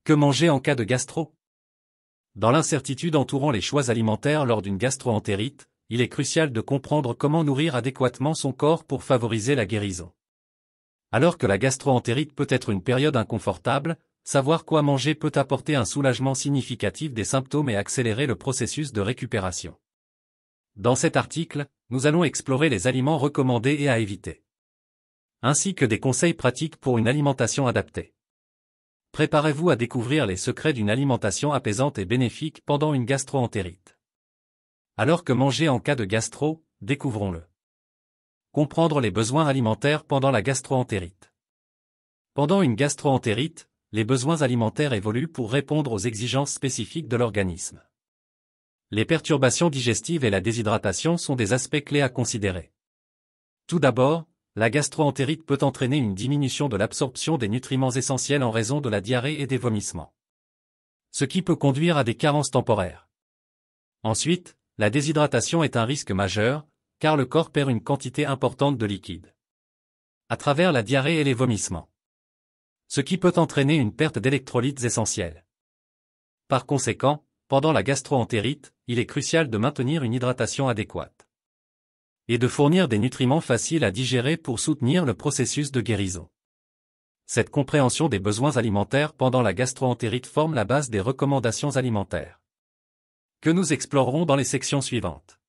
Que manger en cas de gastro? Dans l'incertitude entourant les choix alimentaires lors d'une gastro-entérite, il est crucial de comprendre comment nourrir adéquatement son corps pour favoriser la guérison. Alors que la gastro-entérite peut être une période inconfortable, savoir quoi manger peut apporter un soulagement significatif des symptômes et accélérer le processus de récupération. Dans cet article, nous allons explorer les aliments recommandés et à éviter, ainsi que des conseils pratiques pour une alimentation adaptée. Préparez-vous à découvrir les secrets d'une alimentation apaisante et bénéfique pendant une gastro-entérite. Alors que manger en cas de gastro, découvrons-le. Comprendre les besoins alimentaires pendant la gastro-entérite. Pendant une gastro-entérite, les besoins alimentaires évoluent pour répondre aux exigences spécifiques de l'organisme. Les perturbations digestives et la déshydratation sont des aspects clés à considérer. Tout d'abord, la gastro-entérite peut entraîner une diminution de l'absorption des nutriments essentiels en raison de la diarrhée et des vomissements, ce qui peut conduire à des carences temporaires. Ensuite, la déshydratation est un risque majeur, car le corps perd une quantité importante de liquide à travers la diarrhée et les vomissements, ce qui peut entraîner une perte d'électrolytes essentiels. Par conséquent, pendant la gastro-entérite, il est crucial de maintenir une hydratation adéquate et de fournir des nutriments faciles à digérer pour soutenir le processus de guérison. Cette compréhension des besoins alimentaires pendant la gastro-entérite forme la base des recommandations alimentaires que nous explorerons dans les sections suivantes,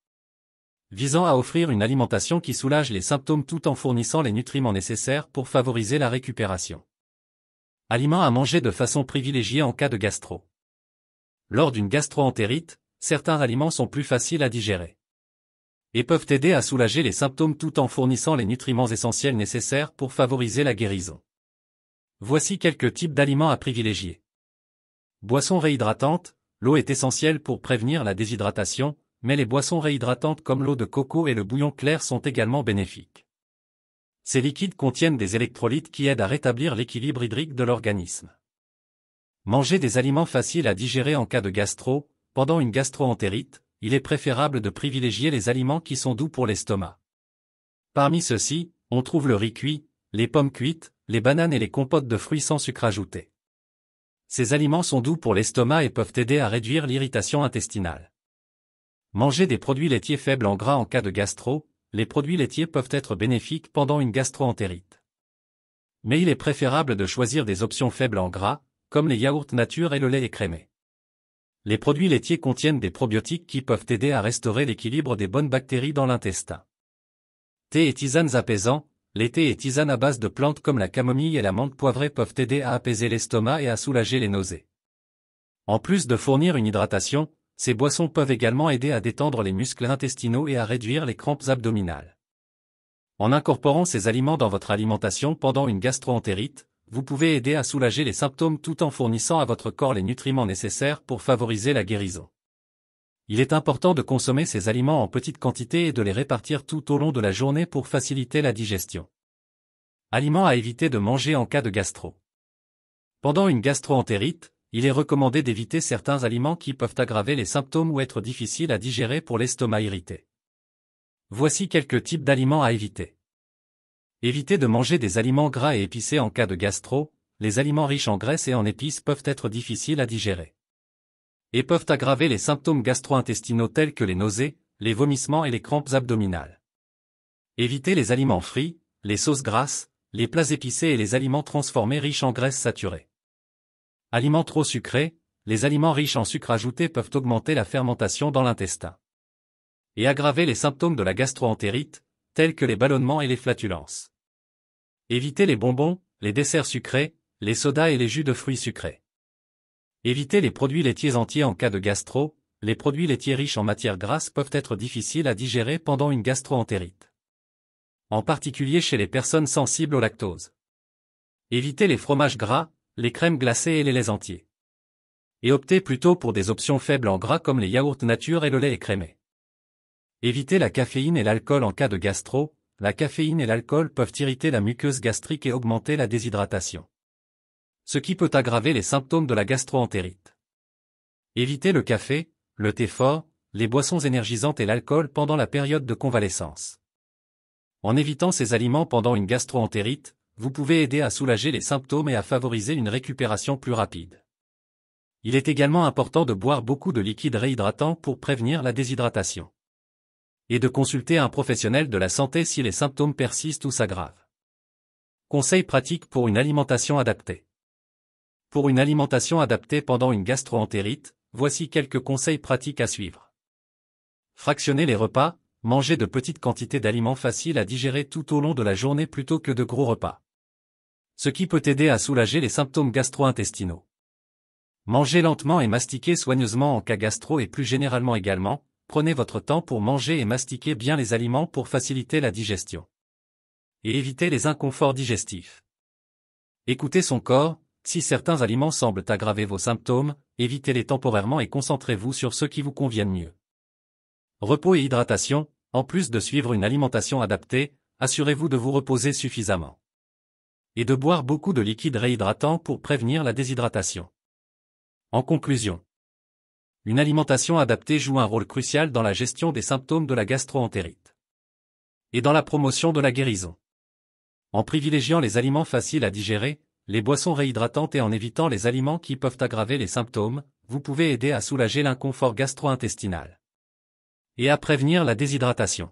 visant à offrir une alimentation qui soulage les symptômes tout en fournissant les nutriments nécessaires pour favoriser la récupération. Aliments à manger de façon privilégiée en cas de gastro. Lors d'une gastro-entérite, certains aliments sont plus faciles à digérer et peuvent aider à soulager les symptômes tout en fournissant les nutriments essentiels nécessaires pour favoriser la guérison. Voici quelques types d'aliments à privilégier. Boissons réhydratantes. L'eau est essentielle pour prévenir la déshydratation, mais les boissons réhydratantes comme l'eau de coco et le bouillon clair sont également bénéfiques. Ces liquides contiennent des électrolytes qui aident à rétablir l'équilibre hydrique de l'organisme. Manger des aliments faciles à digérer en cas de gastro. Pendant une gastro-entérite, il est préférable de privilégier les aliments qui sont doux pour l'estomac. Parmi ceux-ci, on trouve le riz cuit, les pommes cuites, les bananes et les compotes de fruits sans sucre ajouté. Ces aliments sont doux pour l'estomac et peuvent aider à réduire l'irritation intestinale. Manger des produits laitiers faibles en gras en cas de gastro. Les produits laitiers peuvent être bénéfiques pendant une gastro-entérite. Mais il est préférable de choisir des options faibles en gras, comme les yaourts nature et le lait écrémé. Les produits laitiers contiennent des probiotiques qui peuvent aider à restaurer l'équilibre des bonnes bactéries dans l'intestin. Thé et tisanes apaisants. Les thés et tisanes à base de plantes comme la camomille et la menthe poivrée peuvent aider à apaiser l'estomac et à soulager les nausées. En plus de fournir une hydratation, ces boissons peuvent également aider à détendre les muscles intestinaux et à réduire les crampes abdominales. En incorporant ces aliments dans votre alimentation pendant une gastro-entérite, vous pouvez aider à soulager les symptômes tout en fournissant à votre corps les nutriments nécessaires pour favoriser la guérison. Il est important de consommer ces aliments en petite quantité et de les répartir tout au long de la journée pour faciliter la digestion. Aliments à éviter de manger en cas de gastro. Pendant une gastro-entérite, il est recommandé d'éviter certains aliments qui peuvent aggraver les symptômes ou être difficiles à digérer pour l'estomac irrité. Voici quelques types d'aliments à éviter. Évitez de manger des aliments gras et épicés en cas de gastro. Les aliments riches en graisse et en épices peuvent être difficiles à digérer et peuvent aggraver les symptômes gastro-intestinaux tels que les nausées, les vomissements et les crampes abdominales. Évitez les aliments frits, les sauces grasses, les plats épicés et les aliments transformés riches en graisses saturées. Aliments trop sucrés. Les aliments riches en sucre ajouté peuvent augmenter la fermentation dans l'intestin et aggraver les symptômes de la gastro-entérite, tels que les ballonnements et les flatulences. Évitez les bonbons, les desserts sucrés, les sodas et les jus de fruits sucrés. Évitez les produits laitiers entiers en cas de gastro. Les produits laitiers riches en matières grasses peuvent être difficiles à digérer pendant une gastro-entérite, en particulier chez les personnes sensibles au lactose. Évitez les fromages gras, les crèmes glacées et les laits entiers. Et optez plutôt pour des options faibles en gras comme les yaourts nature et le lait écrémé. Évitez la caféine et l'alcool en cas de gastro. La caféine et l'alcool peuvent irriter la muqueuse gastrique et augmenter la déshydratation, ce qui peut aggraver les symptômes de la gastro-entérite. Évitez le café, le thé fort, les boissons énergisantes et l'alcool pendant la période de convalescence. En évitant ces aliments pendant une gastro-entérite, vous pouvez aider à soulager les symptômes et à favoriser une récupération plus rapide. Il est également important de boire beaucoup de liquides réhydratants pour prévenir la déshydratation. Et de consulter un professionnel de la santé si les symptômes persistent ou s'aggravent. Conseils pratiques pour une alimentation adaptée. Pour une alimentation adaptée pendant une gastro-entérite, voici quelques conseils pratiques à suivre. Fractionnez les repas, mangez de petites quantités d'aliments faciles à digérer tout au long de la journée plutôt que de gros repas. Ce qui peut aider à soulager les symptômes gastro-intestinaux. Mangez lentement et mastiquez soigneusement en cas gastro et plus généralement également, prenez votre temps pour manger et mastiquer bien les aliments pour faciliter la digestion. Et évitez les inconforts digestifs. Écoutez son corps, si certains aliments semblent aggraver vos symptômes, évitez-les temporairement et concentrez-vous sur ceux qui vous conviennent mieux. Repos et hydratation, en plus de suivre une alimentation adaptée, assurez-vous de vous reposer suffisamment. Et de boire beaucoup de liquides réhydratants pour prévenir la déshydratation. En conclusion, une alimentation adaptée joue un rôle crucial dans la gestion des symptômes de la gastro-entérite. Et dans la promotion de la guérison. En privilégiant les aliments faciles à digérer, les boissons réhydratantes et en évitant les aliments qui peuvent aggraver les symptômes, vous pouvez aider à soulager l'inconfort gastro-intestinal. Et à prévenir la déshydratation.